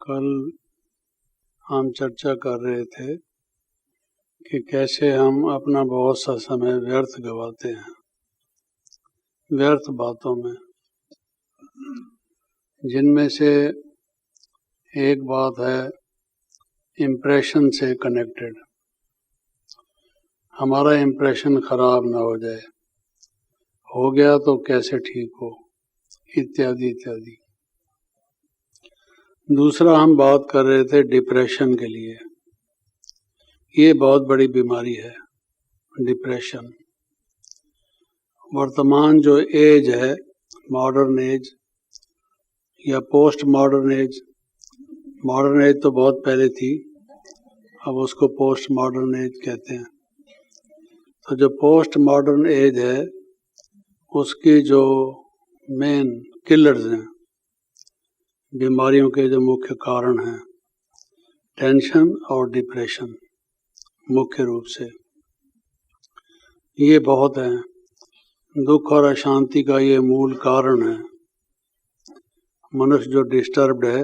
कल हम चर्चा कर रहे थे कि कैसे हम अपना बहुत सा समय व्यर्थ गवाते हैं, व्यर्थ बातों में, जिनमें से एक बात है इम्प्रेशन से कनेक्टेड। हमारा इम्प्रेशन खराब ना हो जाए, हो गया तो कैसे ठीक हो, इत्यादि इत्यादि। दूसरा हम बात कर रहे थे डिप्रेशन के लिए। ये बहुत बड़ी बीमारी है डिप्रेशन। वर्तमान जो एज है, मॉडर्न एज या post modern age, modern age तो बहुत पहले थी, अब उसको पोस्ट मॉडर्न एज कहते हैं। तो जो पोस्ट मॉडर्न एज है उसकी जो मेन किलर्स हैं, बीमारियों के जो मुख्य कारण हैं, टेंशन और डिप्रेशन मुख्य रूप से। ये बहुत हैं। दुख और अशांति का ये मूल कारण है। मनुष्य जो डिस्टर्ब्ड है,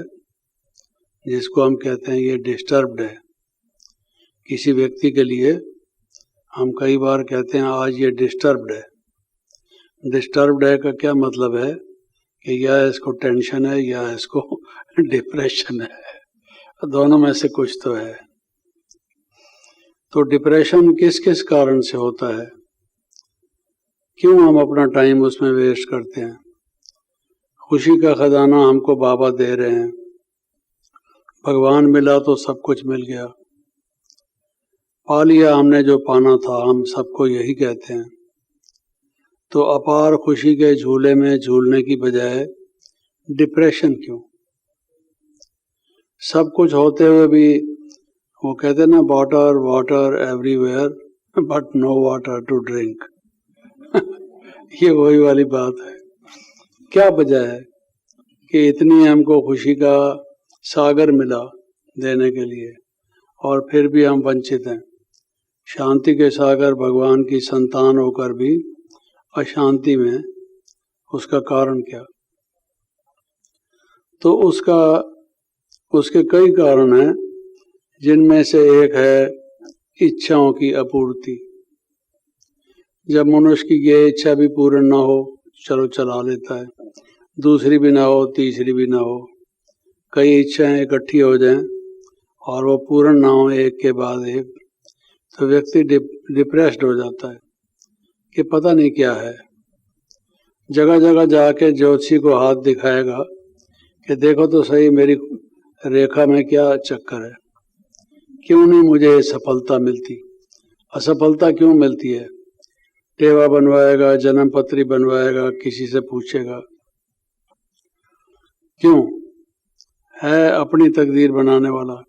जिसको हम कहते हैं ये डिस्टर्ब्ड है, किसी व्यक्ति के लिए हम कई बार कहते हैं आज ये डिस्टर्ब्ड है। डिस्टर्ब्ड है का क्या मतलब है कि या इसको टेंशन है या इसको डिप्रेशन है, दोनों में से कुछ तो है। तो डिप्रेशन किस किस कारण से होता है, क्यों हम अपना टाइम उसमें वेस्ट करते हैं? खुशी का खजाना हमको बाबा दे रहे हैं, भगवान मिला तो सब कुछ मिल गया, पा लिया हमने जो पाना था, हम सबको यही कहते हैं। तो अपार खुशी के झूले में झूलने की बजाय डिप्रेशन क्यों? सब कुछ होते हुए भी वो कहते हैं ना, water water everywhere but no water to drink. ये वही वाली बात है। क्या वजह है कि इतनी हमको खुशी का सागर मिला देने के लिए और फिर भी हम वंचित हैं? शांति के सागर भगवान की संतान होकर भी अशांति में, उसका कारण क्या? तो उसके कई कारण हैं, जिनमें से एक है इच्छाओं की अपूर्ति। जब मनुष्य की ये इच्छा भी पूर्ण ना हो, चलो चला लेता है, दूसरी भी ना हो, तीसरी भी ना हो, कई इच्छाएं इकट्ठी हो जाएं और वो पूर्ण ना हो एक के बाद एक, तो व्यक्ति डिप्रेस्ड हो जाता है कि पता नहीं क्या है। जगह जगह जाके ज्योतिषी को हाथ दिखाएगा कि देखो तो सही मेरी रेखा में क्या चक्कर है, क्यों नहीं मुझे सफलता मिलती, असफलता क्यों मिलती है? टेवा बनवाएगा, जन्म पत्री बनवाएगा, किसी से पूछेगा, क्यों? है अपनी तकदीर बनाने वाला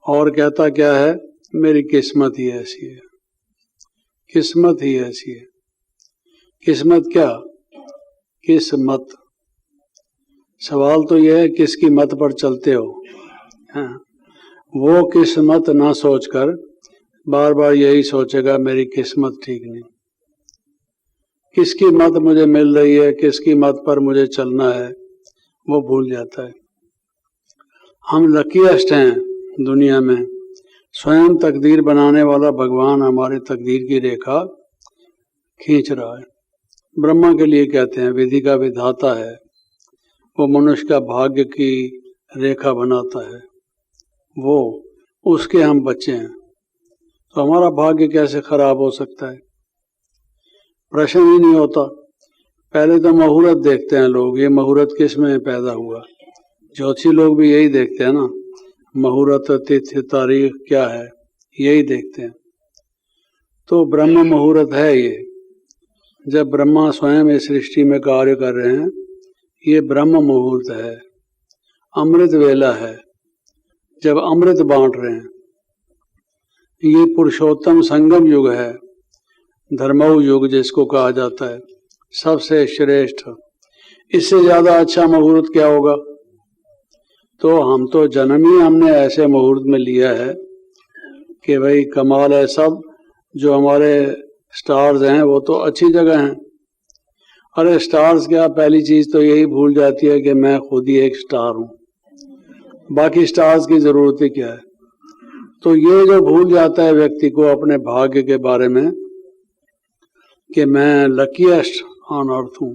और कहता क्या है, मेरी किस्मत ही ऐसी है, किस्मत ही ऐसी है। किस्मत क्या? किस्मत। सवाल तो यह है किसकी मत पर चलते हो? हाँ, वो किस्मत ना सोचकर बार बार यही सोचेगा मेरी किस्मत ठीक नहीं, किसकी मत मुझे मिल रही है, किसकी मत पर मुझे चलना है, वो भूल जाता है। हम लकीएस्ट हैं दुनिया में। स्वयं तकदीर बनाने वाला भगवान हमारी तकदीर की रेखा खींच रहा है। ब्रह्मा के लिए कहते हैं विधि का विधाता है, वो मनुष्य का भाग्य की रेखा बनाता है, वो उसके हम बच्चे हैं। तो हमारा भाग्य कैसे खराब हो सकता है? प्रश्न ही नहीं होता। पहले तो मुहूर्त देखते हैं लोग, ये मुहूर्त किस में पैदा हुआ। ज्योतिषी लोग भी यही देखते हैं ना, मुहूर्त तिथि तारीख क्या है, यही देखते हैं। तो ब्रह्म मुहूर्त है ये। जब ब्रह्मा स्वयं इस सृष्टि में कार्य कर रहे हैं, ये ब्रह्म मुहूर्त है, अमृत वेला है, जब अमृत बांट रहे हैं। ये पुरुषोत्तम संगम युग है, धर्मव युग जिसको कहा जाता है, सबसे श्रेष्ठ। इससे ज्यादा अच्छा मुहूर्त क्या होगा? तो हम तो जन्म ही हमने ऐसे मुहूर्त में लिया है कि भाई कमाल है। सब जो हमारे स्टार्स हैं वो तो अच्छी जगह हैं। अरे स्टार्स क्या, पहली चीज तो यही भूल जाती है कि मैं खुद ही एक स्टार हूं। बाकी स्टार्स की जरूरत ही क्या है। तो ये जो भूल जाता है व्यक्ति को अपने भाग्य के बारे में कि मैं लकीएस्ट ऑन अर्थ हूँ।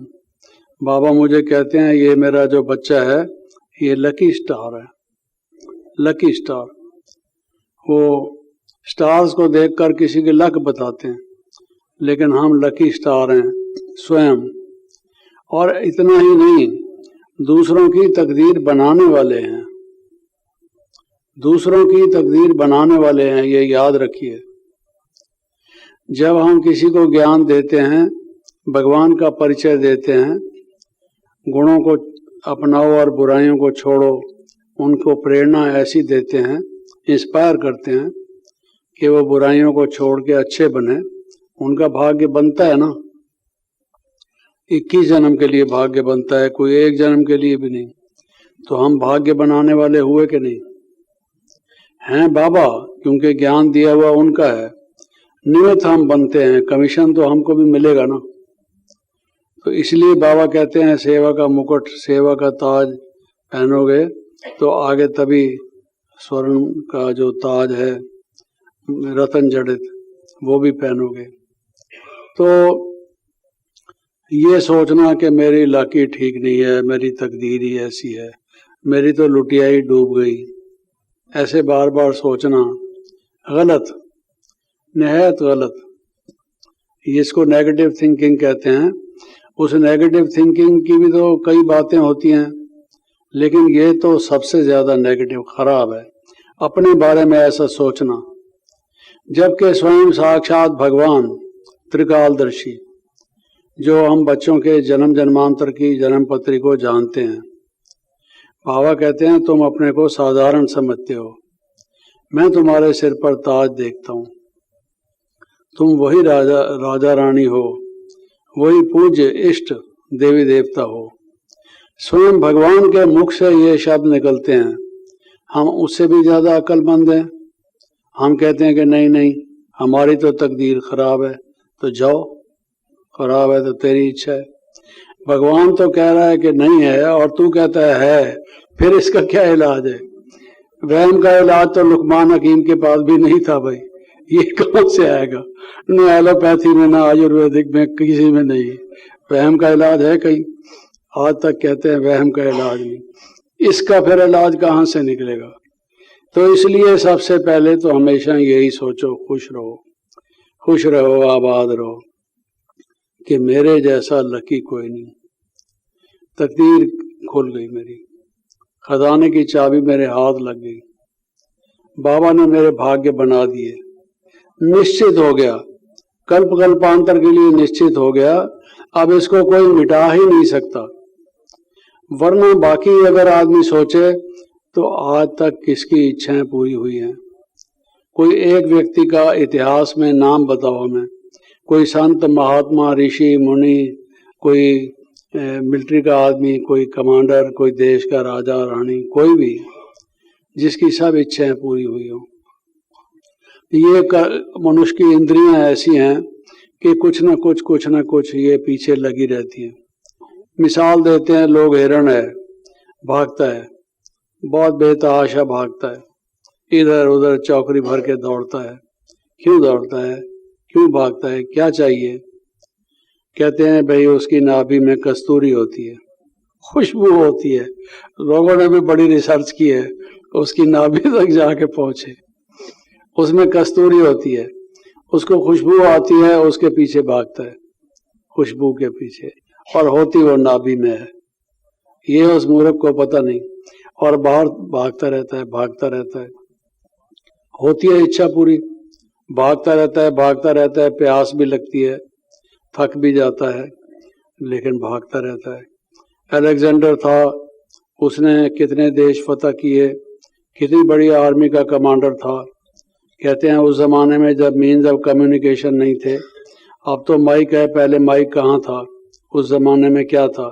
बाबा मुझे कहते हैं ये मेरा जो बच्चा है ये लकी स्टार है, लकी स्टार। वो स्टार्स को देखकर किसी के लक बताते हैं, लेकिन हम लकी स्टार हैं स्वयं। और इतना ही नहीं, दूसरों की तकदीर बनाने वाले हैं, दूसरों की तकदीर बनाने वाले हैं, ये याद रखिए। जब हम किसी को ज्ञान देते हैं, भगवान का परिचय देते हैं, गुणों को अपनाओ और बुराइयों को छोड़ो, उनको प्रेरणा ऐसी देते हैं, इंस्पायर करते हैं कि वो बुराइयों को छोड़ के अच्छे बने, उनका भाग्य बनता है ना। 21 जन्म के लिए भाग्य बनता है, कोई एक जन्म के लिए भी नहीं। तो हम भाग्य बनाने वाले हुए कि नहीं हैं बाबा, क्योंकि ज्ञान दिया हुआ उनका है। निमित्त हम बनते हैं, कमीशन तो हमको भी मिलेगा ना। तो इसलिए बाबा कहते हैं सेवा का मुकुट, सेवा का ताज पहनोगे तो आगे तभी स्वर्ण का जो ताज है रतन जड़ित वो भी पहनोगे। तो ये सोचना कि मेरी लाकी ठीक नहीं है, मेरी तकदीर ही ऐसी है, मेरी तो लुटिया ही डूब गई, ऐसे बार बार सोचना गलत, निहायत गलत। इसको नेगेटिव थिंकिंग कहते हैं। उस नेगेटिव थिंकिंग की भी तो कई बातें होती हैं, लेकिन ये तो सबसे ज्यादा नेगेटिव खराब है, अपने बारे में ऐसा सोचना। जबकि स्वयं साक्षात भगवान त्रिकालदर्शी, जो हम बच्चों के जन्म जन्मांतर की जन्म पत्री को जानते हैं, बाबा कहते हैं तुम अपने को साधारण समझते हो, मैं तुम्हारे सिर पर ताज देखता हूँ, तुम वही राजा राजा रानी हो, वही पूज्य इष्ट देवी देवता हो। स्वयं भगवान के मुख से ये शब्द निकलते हैं, हम उससे भी ज्यादा अक्लमंद हैं। हम कहते हैं कि नहीं नहीं, हमारी तो तकदीर खराब है, तो जाओ, खराब है तो तेरी इच्छा है। भगवान तो कह रहा है कि नहीं है और तू कहता है, फिर इसका क्या इलाज है? वहम का इलाज तो लुकमान हकीम के पास भी नहीं था भाई, ये कौन से आएगा? न एलोपैथी में, न आयुर्वेदिक में, किसी में नहीं। वहम का इलाज है कहीं? आज तक कहते हैं वहम का इलाज नहीं, इसका फिर इलाज कहाँ से निकलेगा? तो इसलिए सबसे पहले तो हमेशा यही सोचो, खुश रहो, खुश रहो, आबाद रहो कि मेरे जैसा लकी कोई नहीं। तकदीर खुल गई मेरी, खजाने की चाबी मेरे हाथ लग गई, बाबा ने मेरे भाग्य बना दिए, निश्चित हो गया, कल्प कल्पांतर के लिए निश्चित हो गया। अब इसको कोई मिटा ही नहीं सकता। वरना बाकी अगर आदमी सोचे तो आज तक किसकी इच्छाएं पूरी हुई हैं? कोई एक व्यक्ति का इतिहास में नाम बताओ हमें, कोई संत महात्मा ऋषि मुनि, कोई मिलिट्री का आदमी, कोई कमांडर, कोई देश का राजा रानी, कोई भी जिसकी सब इच्छाएं पूरी हुई हो। ये मनुष्य की इंद्रियां ऐसी हैं कि कुछ न कुछ ये पीछे लगी रहती हैं। मिसाल देते हैं, लोग हिरण है, भागता है, बहुत बेतहाशा भागता है, इधर उधर चौकड़ी भर के दौड़ता है। क्यों दौड़ता है, क्यों भागता है, क्या चाहिए? कहते हैं भाई उसकी नाभि में कस्तूरी होती है, खुशबू होती है। लोगों ने भी बड़ी रिसर्च की है, उसकी नाभि तक जाके पहुंचे, उसमें कस्तूरी होती है, उसको खुशबू आती है, उसके पीछे भागता है, खुशबू के पीछे, और होती वो नाभि में है। ये उस मूर्ख को पता नहीं, और बाहर भागता रहता है, भागता रहता है। होती है इच्छा पूरी, भागता रहता है, प्यास भी लगती है, थक भी जाता है, लेकिन भागता रहता है। अलेक्जेंडर था, उसने कितने देश फतह किए, कितनी बड़ी आर्मी का कमांडर था। कहते हैं उस जमाने में जब मीन्स ऑफ कम्युनिकेशन नहीं थे, अब तो माइक है, पहले माइक कहाँ था, उस जमाने में क्या था?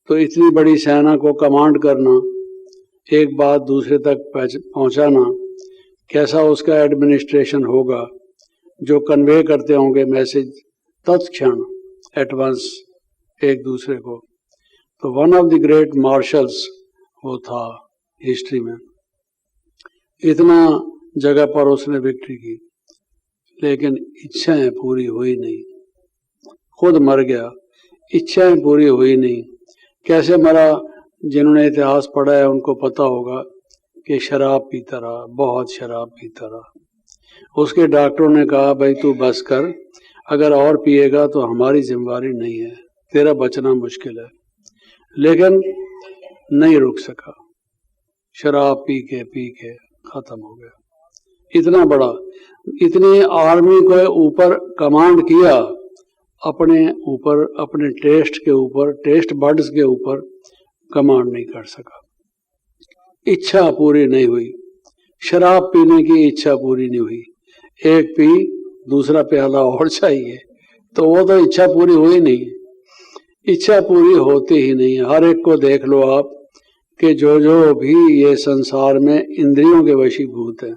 तो इतनी बड़ी सेना को कमांड करना, एक बात दूसरे तक पहुंचाना, कैसा उसका एडमिनिस्ट्रेशन होगा, जो कन्वे करते होंगे मैसेज तत्क्षण एडवांस एक दूसरे को। तो one of the great marshals वो था, हिस्ट्री में। इतना जगह पर उसने विक्ट्री की, लेकिन इच्छाएं पूरी हुई नहीं। खुद मर गया, इच्छाएं पूरी हुई नहीं। कैसे मरा? जिन्होंने इतिहास पढ़ा है उनको पता होगा कि शराब पीता रहा, बहुत शराब पीता रहा। उसके डॉक्टरों ने कहा भाई तू बस कर, अगर और पिएगा तो हमारी जिम्मेवारी नहीं है, तेरा बचना मुश्किल है। लेकिन नहीं रुक सका, शराब पी के खत्म हो गया। इतना बड़ा, इतनी आर्मी को ऊपर कमांड किया, अपने ऊपर, अपने टेस्ट के ऊपर, टेस्ट बर्ड्स के ऊपर कमांड नहीं कर सका। इच्छा पूरी नहीं हुई, शराब पीने की इच्छा पूरी नहीं हुई। एक पी, दूसरा प्याला और चाहिए, तो वो तो इच्छा पूरी हुई नहीं। इच्छा पूरी होती ही नहीं। हर एक को देख लो आप कि जो जो भी ये संसार में इंद्रियों के वशीभूत हैं,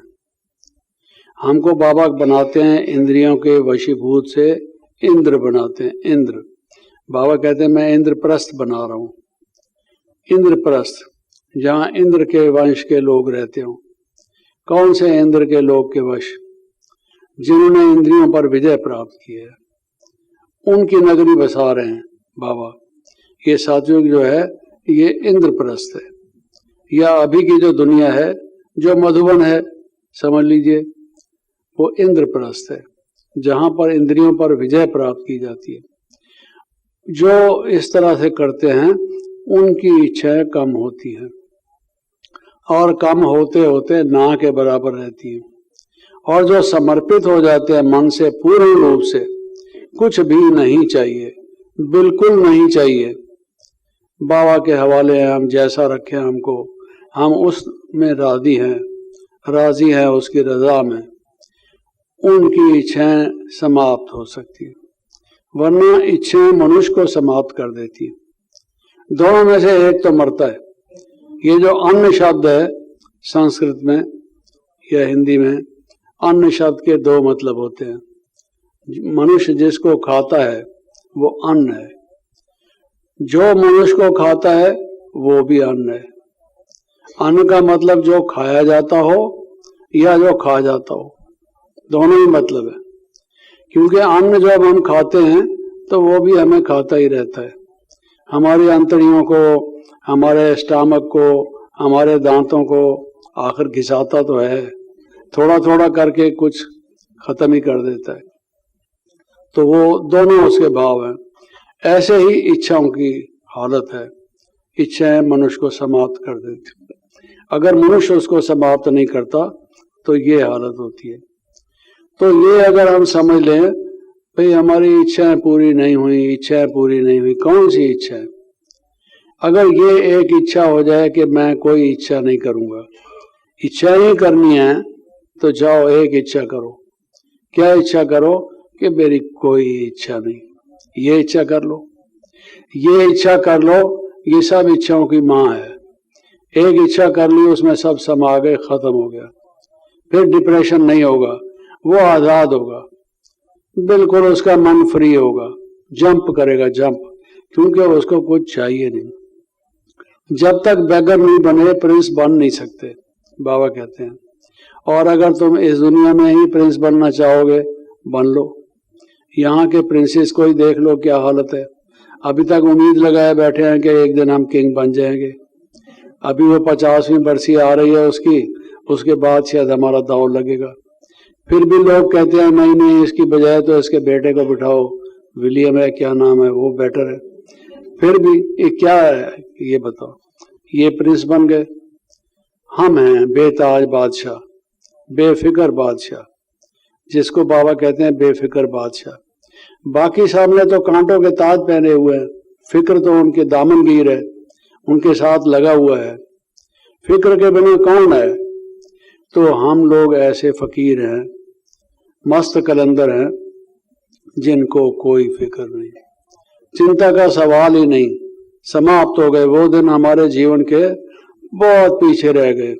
हमको बाबा बनाते हैं इंद्रियों के वशीभूत से इंद्र बनाते हैं। इंद्र, बाबा कहते हैं मैं इंद्रप्रस्थ बना रहा हूं। इंद्रप्रस्थ, जहां इंद्र के वंश के लोग रहते हो। कौन से इंद्र के लोग के वश? जिन्होंने इंद्रियों पर विजय प्राप्त की है, उनकी नगरी बसा रहे हैं बाबा। ये सात्विक जो है ये इंद्रप्रस्थ है। या अभी की जो दुनिया है, जो मधुबन है, समझ लीजिए वो इंद्रप्रस्थ है, जहां पर इंद्रियों पर विजय प्राप्त की जाती है। जो इस तरह से करते हैं उनकी इच्छाएं कम होती हैं, और कम होते होते ना के बराबर रहती है। और जो समर्पित हो जाते हैं मन से पूर्ण रूप से, कुछ भी नहीं चाहिए, बिल्कुल नहीं चाहिए, बाबा के हवाले हैं, हम जैसा रखें हमको, हम उसमें राजी हैं उसकी रजा में, उनकी इच्छाएं समाप्त हो सकती है। वरना इच्छाएं मनुष्य को समाप्त कर देती है। दोनों में से एक तो मरता है। ये जो अन्न शब्द है संस्कृत में या हिंदी में, अन्न शब्द के दो मतलब होते हैं। मनुष्य जिसको खाता है वो अन्न है, जो मनुष्य को खाता है वो भी अन्न है। अन्न का मतलब जो खाया जाता हो या जो खा जाता हो, दोनों ही मतलब है। क्योंकि अन्न जब हम खाते हैं तो वो भी हमें खाता ही रहता है। हमारी अंतड़ियों को, हमारे स्टमक को, हमारे दांतों को आखिर घिसाता तो है, थोड़ा थोड़ा करके कुछ खत्म ही कर देता है। तो वो दोनों उसके भाव हैं। ऐसे ही इच्छाओं की हालत है। इच्छाएं मनुष्य को समाप्त कर देती। अगर मनुष्य उसको समाप्त नहीं करता तो ये हालत होती है। तो ये अगर हम समझ लें भाई हमारी इच्छाएं पूरी नहीं हुई, इच्छाएं पूरी नहीं हुई, कौन सी इच्छा है? अगर ये एक इच्छा हो जाए कि मैं कोई इच्छा नहीं करूंगा, इच्छा ही करनी है तो जाओ एक इच्छा करो। क्या इच्छा करो? कि मेरी कोई इच्छा नहीं, ये इच्छा कर लो, ये इच्छा कर लो। ये सब इच्छाओं की माँ है। एक इच्छा कर ली, उसमें सब समा गए, खत्म हो गया। फिर डिप्रेशन नहीं होगा, वो आजाद होगा, बिल्कुल उसका मन फ्री होगा, जंप करेगा, जंप, क्योंकि उसको कुछ चाहिए नहीं। जब तक बेगर नहीं बने प्रिंस बन नहीं सकते, बाबा कहते हैं। और अगर तुम इस दुनिया में ही प्रिंस बनना चाहोगे, बन लो। यहाँ के प्रिंसेस को ही देख लो क्या हालत है। अभी तक उम्मीद लगाए बैठे हैं कि एक दिन हम किंग बन जाएंगे। अभी वो 50वीं बरसी आ रही है उसकी, उसके बाद शायद हमारा दांव लगेगा। फिर भी लोग कहते हैं नहीं नहीं, इसकी बजाय तो इसके बेटे को बिठाओ, विलियम है क्या नाम है, वो बेटर है। फिर भी ये क्या है ये बताओ, ये प्रिंस बन गए। हम हैं बेताज बादशाह, बेफिक्र बादशाह, जिसको बाबा कहते हैं बेफिक्र बादशाह। बाकी सामने तो कांटों के ताज पहने हुए हैं, फिक्र तो उनके दामनगीर है, उनके साथ लगा हुआ है। फिक्र के बिना कौन है? तो हम लोग ऐसे फकीर हैं, मस्त कलंदर हैं, जिनको कोई फिक्र नहीं, चिंता का सवाल ही नहीं। समाप्त हो गए वो दिन, हमारे जीवन के बहुत पीछे रह गए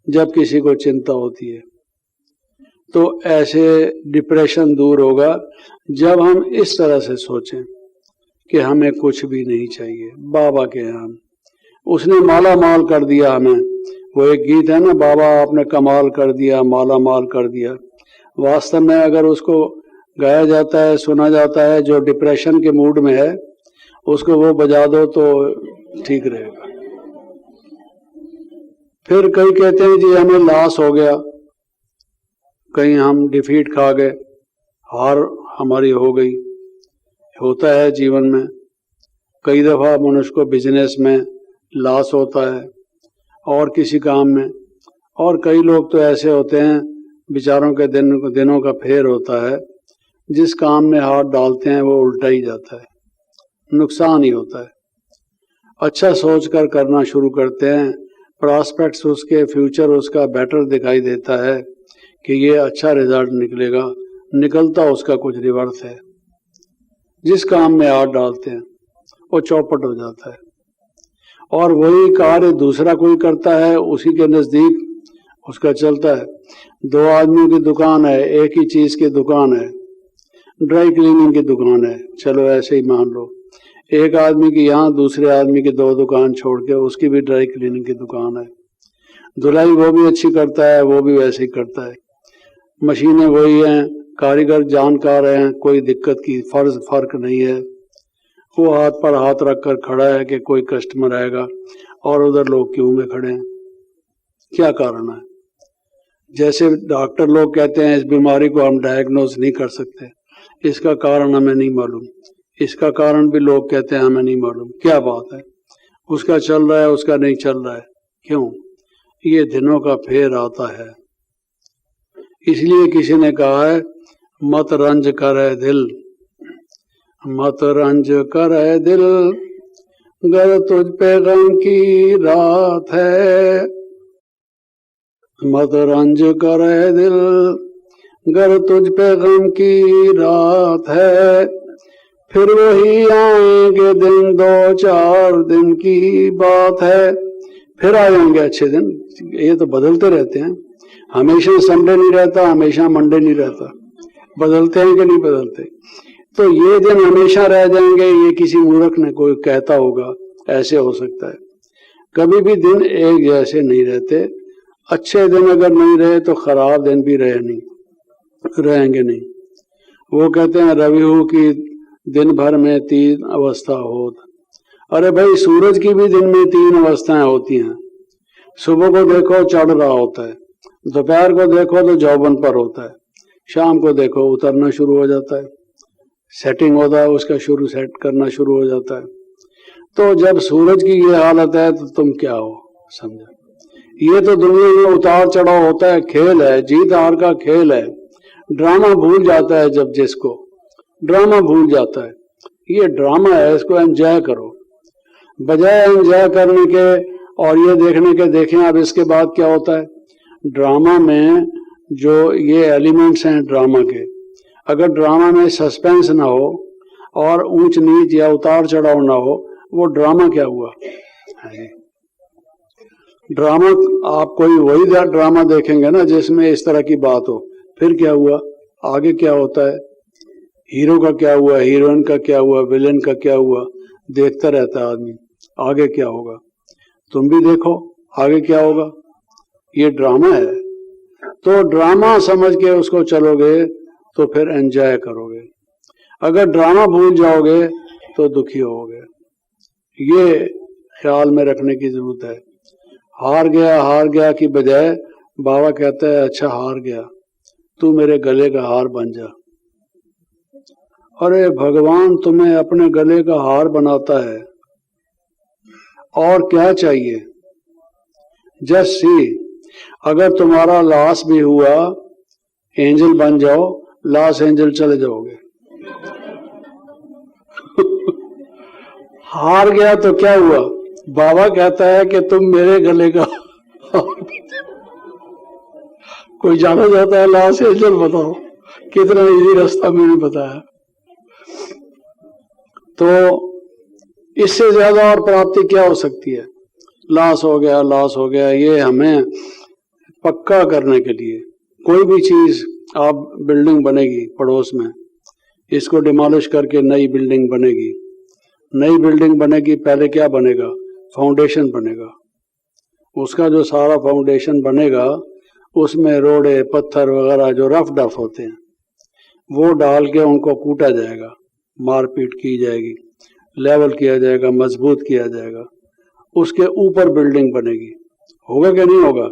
जब किसी को चिंता होती है। तो ऐसे डिप्रेशन दूर होगा जब हम इस तरह से सोचें कि हमें कुछ भी नहीं चाहिए, बाबा के यहाँ उसने माला माल कर दिया हमें, वो एक गीत है ना, बाबा आपने कमाल कर दिया, माला माल कर दिया। वास्तव में अगर उसको गाया जाता है, सुना जाता है, जो डिप्रेशन के मूड में है उसको वो बजा दो तो ठीक रहेगा। फिर कई कहते हैं जी हमें लॉस हो गया, कहीं हम डिफीट खा गए, हार हमारी हो गई। होता है जीवन में, कई दफा मनुष्य को बिजनेस में लॉस होता है और किसी काम में, और कई लोग तो ऐसे होते हैं बेचारों के दिनों का फेर होता है, जिस काम में हाथ डालते हैं वो उल्टा ही जाता है, नुकसान ही होता है। अच्छा सोचकर करना शुरू करते हैं, प्रॉस्पेक्ट्स उसके, फ्यूचर उसका बेटर दिखाई देता है कि ये अच्छा रिजल्ट निकलेगा, निकलता उसका कुछ रिवर्स है। जिस काम में हाथ डालते हैं वो चौपट हो जाता है, और वही कार्य दूसरा कोई करता है, उसी के नजदीक उसका चलता है। दो आदमियों की दुकान है, एक ही चीज की दुकान है, ड्राई क्लीनिंग की दुकान है, चलो ऐसे ही मान लो। एक आदमी की यहाँ, दूसरे आदमी की दो दुकान छोड़ के उसकी भी ड्राई क्लीनिंग की दुकान है। धुलाई वो भी अच्छी करता है, वो भी वैसे ही करता है। मशीनें वही हैं, कारीगर जानकार हैं, कोई दिक्कत की फर्क नहीं है। वो हाथ पर हाथ रखकर खड़ा है कि कोई कस्टमर आएगा, और उधर लोग क्यों में खड़े हैं। क्या कारण है? जैसे डॉक्टर लोग कहते हैं इस बीमारी को हम डायग्नोज नहीं कर सकते, इसका कारण हमें नहीं मालूम, इसका कारण भी लोग कहते हैं हमें नहीं मालूम। क्या बात है? उसका चल रहा है, उसका नहीं चल रहा है, क्यों? ये दिनों का फेर आता है। इसलिए किसी ने कहा है मत रंज करे दिल, मत रंज करे दिल, गर तुझ पे गम की रात है। मत रंज करे दिल, गर तुझ पे गम की रात है। फिर वही आएंगे दिन, 2-4 दिन की बात है। फिर आएंगे अच्छे दिन, ये तो बदलते रहते हैं। हमेशा संडे नहीं रहता, हमेशा मंडे नहीं रहता, बदलते हैं कि नहीं बदलते। तो ये दिन हमेशा रह जाएंगे, ये किसी मूर्ख ने कोई कहता होगा, ऐसे हो सकता है। कभी भी दिन एक जैसे नहीं रहते। अच्छे दिन अगर नहीं रहे तो खराब दिन भी रहेंगे नहीं। वो कहते हैं रविहु की दिन भर में 3 अवस्था होत। अरे भाई, सूरज की भी दिन में 3 अवस्थाएं होती हैं। सुबह को देखो चढ़ रहा होता है, दोपहर को देखो तो जौबन पर होता है, शाम को देखो उतरना शुरू हो जाता है, सेटिंग होता है उसका, सेट करना शुरू हो जाता है। तो जब सूरज की ये हालत है तो तुम क्या हो, समझा? ये तो दुनिया में उतार चढ़ाव होता है, खेल है, जीत हार का खेल है। ड्रामा भूल जाता है, जब जिसको ड्रामा भूल जाता है, ये ड्रामा है, इसको एंजॉय करो। बजाय एंजॉय करने के और ये देखने के, देखें अब इसके बाद क्या होता है। ड्रामा में जो ये एलिमेंट्स हैं ड्रामा के, अगर ड्रामा में सस्पेंस ना हो और ऊंच नीच या उतार चढ़ाव ना हो, वो ड्रामा क्या हुआ? ड्रामा आप कोई वही ड्रामा देखेंगे ना जिसमें इस तरह की बात हो, फिर क्या हुआ, आगे क्या होता है, हीरो का क्या हुआ, हीरोइन का क्या हुआ, विलेन का क्या हुआ, देखता रहता है आदमी, आगे क्या होगा। तुम भी देखो आगे क्या होगा, ये ड्रामा है। तो ड्रामा समझ के उसको चलोगे तो फिर एंजॉय करोगे। अगर ड्रामा भूल जाओगे तो दुखी होगे। ये ख्याल में रखने की जरूरत है। हार गया की बजाय बाबा कहता है अच्छा हार गया, तू मेरे गले का हार बन जा। अरे भगवान तुम्हें अपने गले का हार बनाता है, और क्या चाहिए। जस्ट सी, अगर तुम्हारा लॉस भी हुआ, एंजल बन जाओ, लॉस एंजल चले जाओगे। हार गया तो क्या हुआ, बाबा कहता है कि तुम मेरे गले का कोई जाना जाता है लॉस एंजल, बताओ कितना इजी रास्ता मैंने बताया। तो इससे ज्यादा और प्राप्ति क्या हो सकती है। लॉस हो गया, ये हमें पक्का करने के लिए। कोई भी चीज, आप बिल्डिंग बनेगी पड़ोस में, इसको डिमोलिश करके नई बिल्डिंग बनेगी। नई बिल्डिंग बनेगी, पहले क्या बनेगा, फाउंडेशन बनेगा, उसका जो सारा फाउंडेशन बनेगा उसमें रोड़े पत्थर वगैरह जो रफ डफ होते हैं वो डाल के उनको कूटा जाएगा, मारपीट की जाएगी, लेवल किया जाएगा, मजबूत किया जाएगा, उसके ऊपर बिल्डिंग बनेगी। होगा क्या नहीं होगा?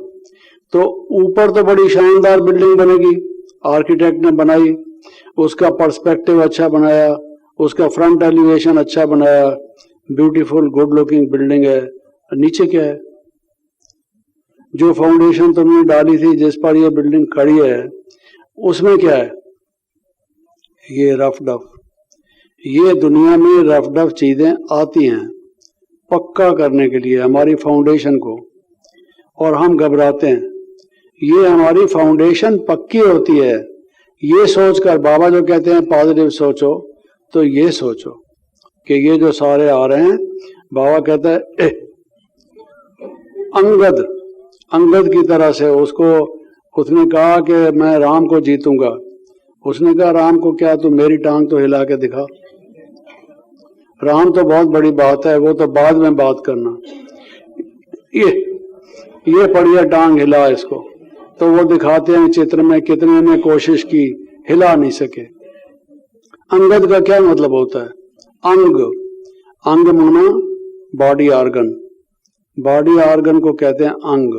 तो ऊपर तो बड़ी शानदार बिल्डिंग बनेगी, आर्किटेक्ट ने बनाई, उसका पर्सपेक्टिव अच्छा बनाया, उसका फ्रंट एलिवेशन अच्छा बनाया, ब्यूटीफुल गुड लुकिंग बिल्डिंग है। नीचे क्या है? जो फाउंडेशन तुमने डाली थी जिस पर ये बिल्डिंग खड़ी है उसमें क्या है? ये रफ डफ। ये दुनिया में रफ डफ चीजें आती हैं पक्का करने के लिए हमारी फाउंडेशन को, और हम घबराते हैं। ये हमारी फाउंडेशन पक्की होती है ये सोचकर। बाबा जो कहते हैं पॉजिटिव सोचो, तो ये सोचो कि ये जो सारे आ रहे हैं, बाबा कहता है अंगद की तरह से उसको, उसने कहा कि मैं राम को जीतूंगा। उसने कहा राम को क्या, तू मेरी टांग तो हिला के दिखा। राम तो बहुत बड़ी बात है, वो तो बाद में बात करना। ये पड़ी है टांग, हिला इसको। तो वो दिखाते हैं चित्र में, कितने ने कोशिश की, हिला नहीं सके। अंगद का क्या मतलब होता है? अंग माना बॉडी ऑर्गन, बॉडी ऑर्गन को कहते हैं अंग।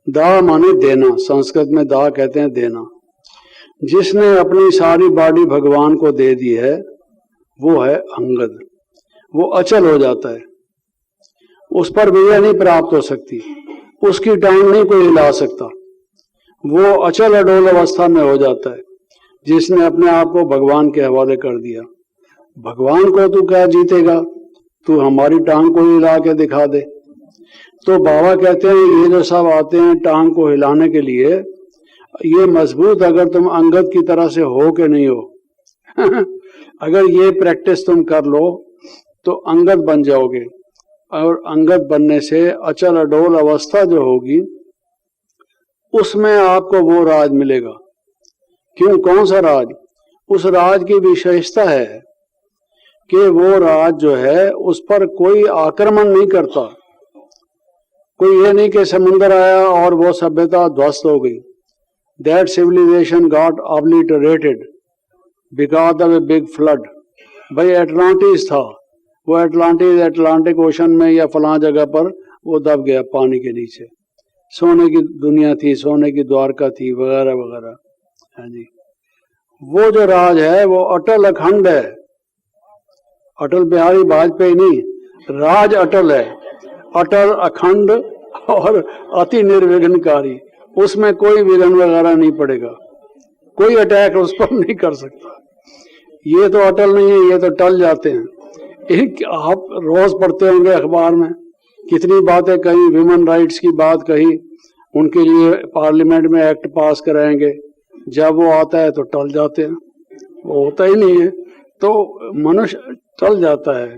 दा माने देना, संस्कृत में दा कहते हैं देना। जिसने अपनी सारी बॉडी भगवान को दे दी है वो है अंगद। वो अचल हो जाता है, उस पर विजय नहीं प्राप्त हो सकती, उसकी टांग नहीं कोई हिला सकता। वो अचल अडोल अवस्था में हो जाता है जिसने अपने आप को भगवान के हवाले कर दिया। भगवान को तू क्या जीतेगा? तू हमारी टांग को हिला के दिखा दे। तो बाबा कहते हैं ये जो सब आते हैं टांग को हिलाने के लिए, ये मजबूत अगर तुम अंगद की तरह से हो के नहीं हो अगर ये प्रैक्टिस तुम कर लो तो अंगद बन जाओगे, और अंगद बनने से अचल अडोल अवस्था जो होगी उसमें आपको वो राज मिलेगा। क्यों? कौन सा राज? उस राज की विशेषता है कि वो राज जो है उस पर कोई आक्रमण नहीं करता। कोई ये नहीं कि समुद्र आया और वो सभ्यता ध्वस्त हो गई। That civilisation got obliterated because of a big flood. भाई एटलांटिस था, वो एटलांटिस अटलांटिक ओशन में या फलां जगह पर वो दब गया पानी के नीचे। सोने की दुनिया थी, सोने की द्वारका थी, वगैरह वगैरह। हाँ जी, वो जो राज है वो अटल अखंड है। अटल बिहारी वाजपेयी नहीं, राज अटल है, अटल अखंड और अति निर्विघ्नकारी। उसमें कोई विघ्न वगैरह नहीं पड़ेगा, कोई अटैक उस पर नहीं कर सकता। ये तो अटल नहीं है, ये तो टल जाते हैं। आप रोज पढ़ते होंगे अखबार में कितनी बातें कही, ह्यूमन राइट्स की बात कही, उनके लिए पार्लियामेंट में एक्ट पास कराएंगे, जब वो आता है तो टल जाते हैं। वो होता ही नहीं है, तो मनुष्य टल जाता है।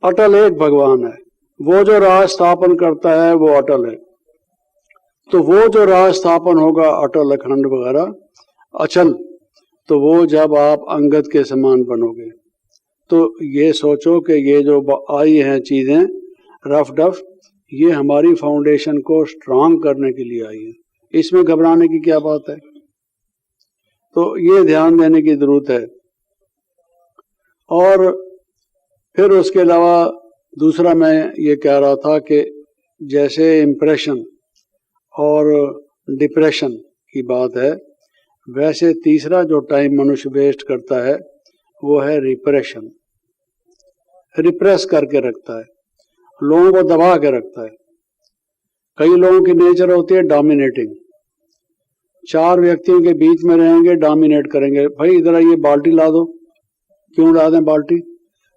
अटल एक भगवान है, वो जो राज स्थापन करता है वो अटल है। तो वो जो राज स्थापन होगा अटल अखंड वगैरह अचल, तो वो जब आप अंगद के समान बनोगे। तो ये सोचो कि ये जो आई हैं चीजें रफ डफ, ये हमारी फाउंडेशन को स्ट्रांग करने के लिए आई है। इसमें घबराने की क्या बात है? तो ये ध्यान देने की जरूरत है। और फिर उसके अलावा दूसरा मैं ये कह रहा था कि जैसे इम्प्रेशन और डिप्रेशन की बात है, वैसे तीसरा जो टाइम मनुष्य वेस्ट करता है वो है रिप्रेशन। रिप्रेस करके रखता है, लोगों को दबा के रखता है। कई लोगों की नेचर होती है डोमिनेटिंग। चार व्यक्तियों के बीच में रहेंगे, डोमिनेट करेंगे। भाई इधर ये बाल्टी ला दो। क्यों ला दें बाल्टी?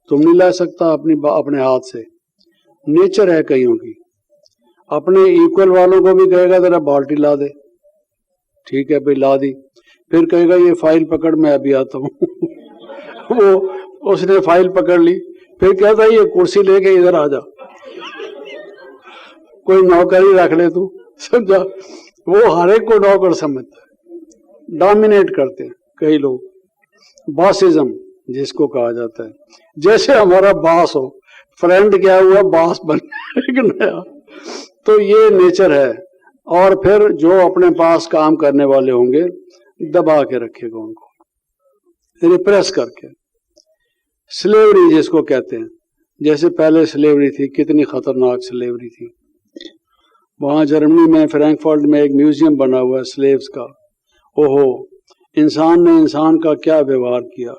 तुम नहीं ला सकता अपने हाथ से। नेचर है कईयों की। अपने इक्वल वालों को भी कहेगा जरा बाल्टी ला दे, ठीक है भाई ला दी। फिर कहेगा ये फाइल पकड़, मैं अभी आता हूँ वो उसने फाइल पकड़ ली, फिर कहता है ये कुर्सी लेके इधर आ जा, कोई नौकरी रख ले तू, समझा। वो हर एक को नौकर समझता है, डोमिनेट करते हैं कई लोग। बॉसिज्म जिसको कहा जाता है, जैसे हमारा बॉस हो। फ्रेंड क्या हुआ, बॉस बन गया नया। तो ये नेचर है। और फिर जो अपने पास काम करने वाले होंगे दबा के रखेगा उनको, रिप्रेस करके। स्लेवरी जिसको कहते हैं, जैसे पहले स्लेवरी थी, कितनी खतरनाक स्लेवरी थी। वहां जर्मनी में फ्रैंकफर्ट में एक म्यूजियम बना हुआ है स्लेव्स का। ओहो, इंसान ने इंसान का क्या व्यवहार किया,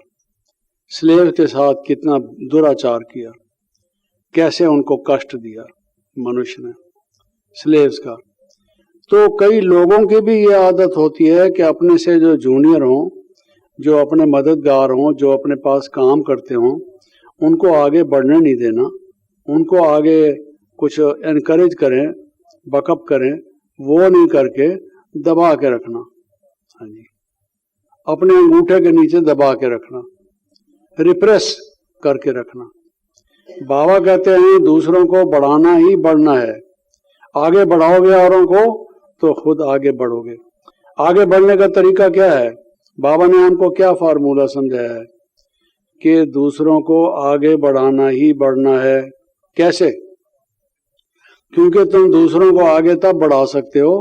स्लेव के साथ कितना दुराचार किया, कैसे उनको कष्ट दिया मनुष्य ने स्लेव्स का। तो कई लोगों की भी ये आदत होती है कि अपने से जो जूनियर हों, जो अपने मददगार हों, जो अपने पास काम करते हों, उनको आगे बढ़ने नहीं देना, उनको आगे कुछ एनकरेज करें, बकअप करें, वो नहीं करके दबा के रखना। हाँ जी, अपने अंगूठे के नीचे दबा के रखना, रिप्रेस करके रखना। बाबा कहते हैं दूसरों को बढ़ाना ही बढ़ना है। आगे बढ़ाओगे औरों को तो खुद आगे बढ़ोगे। आगे बढ़ने का तरीका क्या है? बाबा ने हमको क्या फार्मूला समझाया है कि दूसरों को आगे बढ़ाना ही बढ़ना है। कैसे? क्योंकि तुम दूसरों को आगे तब बढ़ा सकते हो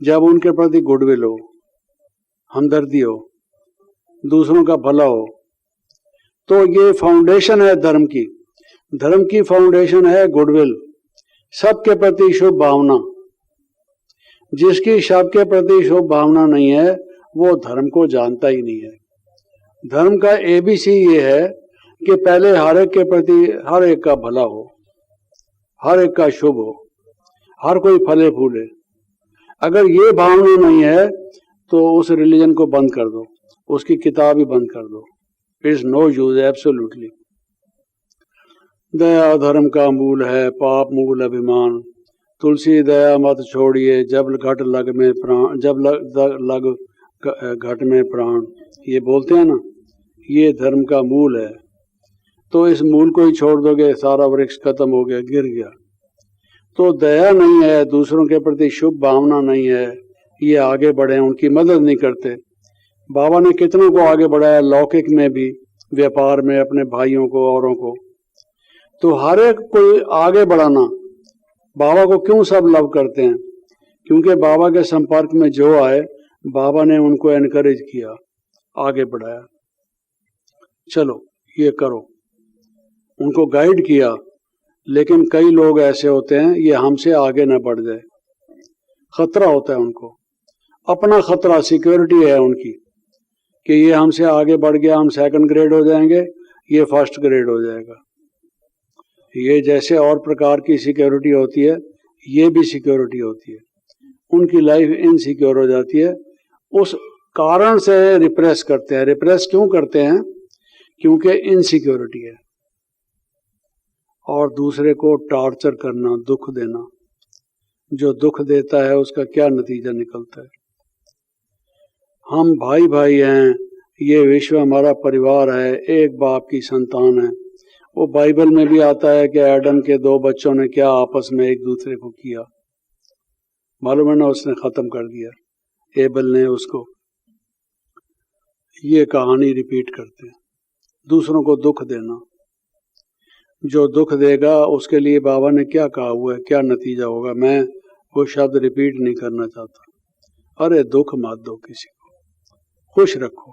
जब उनके प्रति गुडविल हो, हमदर्दी हो, दूसरों का भला हो। तो ये फाउंडेशन है धर्म की। धर्म की फाउंडेशन है गुडविल, सबके प्रति शुभ भावना। जिसकी सबके प्रति शुभ भावना नहीं है वो धर्म को जानता ही नहीं है। धर्म का एबीसी ये है कि पहले हर एक के प्रति हर एक का भला हो, हर एक का शुभ हो, हर कोई फले फूले। अगर ये भावना नहीं है तो उस रिलीजन को बंद कर दो, उसकी किताब ही बंद कर दो। It's no use absolutely. दया धर्म का मूल है, पाप मूल अभिमान। तुलसी दया मत छोड़िए, जब घट लग में प्राण, जब लग घट में प्राण, ये बोलते हैं ना, ये धर्म का मूल है। तो इस मूल को ही छोड़ दोगे सारा वृक्ष खत्म हो गया, गिर गया। तो दया नहीं है, दूसरों के प्रति शुभ भावना नहीं है, ये आगे बढ़े, उनकी मदद नहीं करते। बाबा ने कितनों को आगे बढ़ाया, लौकिक में भी, व्यापार में, अपने भाइयों को, औरों को। तो हर एक को आगे बढ़ाना। बाबा को क्यों सब लव करते हैं? क्योंकि बाबा के संपर्क में जो आए बाबा ने उनको एनकरेज किया, आगे बढ़ाया, चलो ये करो, उनको गाइड किया। लेकिन कई लोग ऐसे होते हैं ये हमसे आगे न बढ़ जाए, खतरा होता है उनको, अपना खतरा, सिक्योरिटी है उनकी कि ये हमसे आगे बढ़ गया, हम सेकंड ग्रेड हो जाएंगे, ये फर्स्ट ग्रेड हो जाएगा। ये जैसे और प्रकार की सिक्योरिटी होती है, ये भी सिक्योरिटी होती है। उनकी लाइफ इनसिक्योर हो जाती है, उस कारण से रिप्रेस करते हैं। रिप्रेस क्यों करते हैं? क्योंकि इनसिक्योरिटी है। और दूसरे को टॉर्चर करना, दुख देना, जो दुख देता है उसका क्या नतीजा निकलता है? हम भाई भाई हैं, ये विश्व हमारा परिवार है, एक बाप की संतान है। वो बाइबल में भी आता है कि एडम के 2 बच्चों ने क्या आपस में एक दूसरे को किया, मालूम है ना, उसने खत्म कर दिया, एबल ने उसको। ये कहानी रिपीट करते हैं, दूसरों को दुख देना। जो दुख देगा उसके लिए बाबा ने क्या कहा हुआ है, क्या नतीजा होगा, मैं वो शब्द रिपीट नहीं करना चाहता। अरे दुख मत दो किसी को, खुश रखो।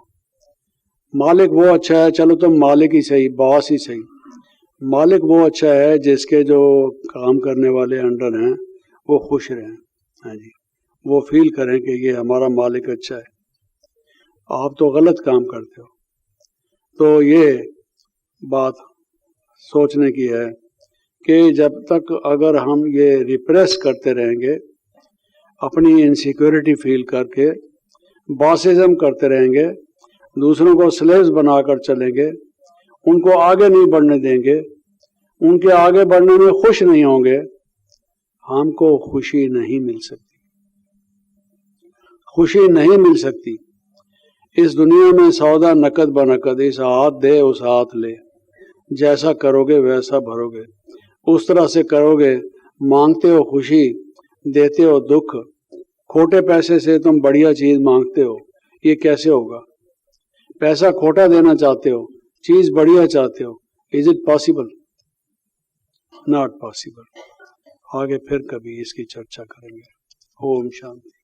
मालिक वो अच्छा है, चलो तुम मालिक ही सही, बॉस ही सही, मालिक वो अच्छा है जिसके जो काम करने वाले अंडर हैं वो खुश रहें। हाँ जी, वो फील करें कि ये हमारा मालिक अच्छा है। आप तो गलत काम करते हो। तो ये बात सोचने की है कि जब तक अगर हम ये रिप्रेस करते रहेंगे, अपनी इनसिक्योरिटी फील करके बॉसिज्म करते रहेंगे, दूसरों को स्लेव्स बनाकर चलेंगे, उनको आगे नहीं बढ़ने देंगे, उनके आगे बढ़ने में खुश नहीं होंगे, हमको खुशी नहीं मिल सकती। खुशी नहीं मिल सकती। इस दुनिया में सौदा नकद बनकद, इस हाथ दे उस हाथ ले, जैसा करोगे वैसा भरोगे, उस तरह से करोगे। मांगते हो खुशी, देते हो दुख। खोटे पैसे से तुम बढ़िया चीज मांगते हो, ये कैसे होगा? पैसा खोटा देना चाहते हो, चीज बढ़िया चाहते हो, is it possible? Not possible. आगे फिर कभी इसकी चर्चा करेंगे। ओम शांति।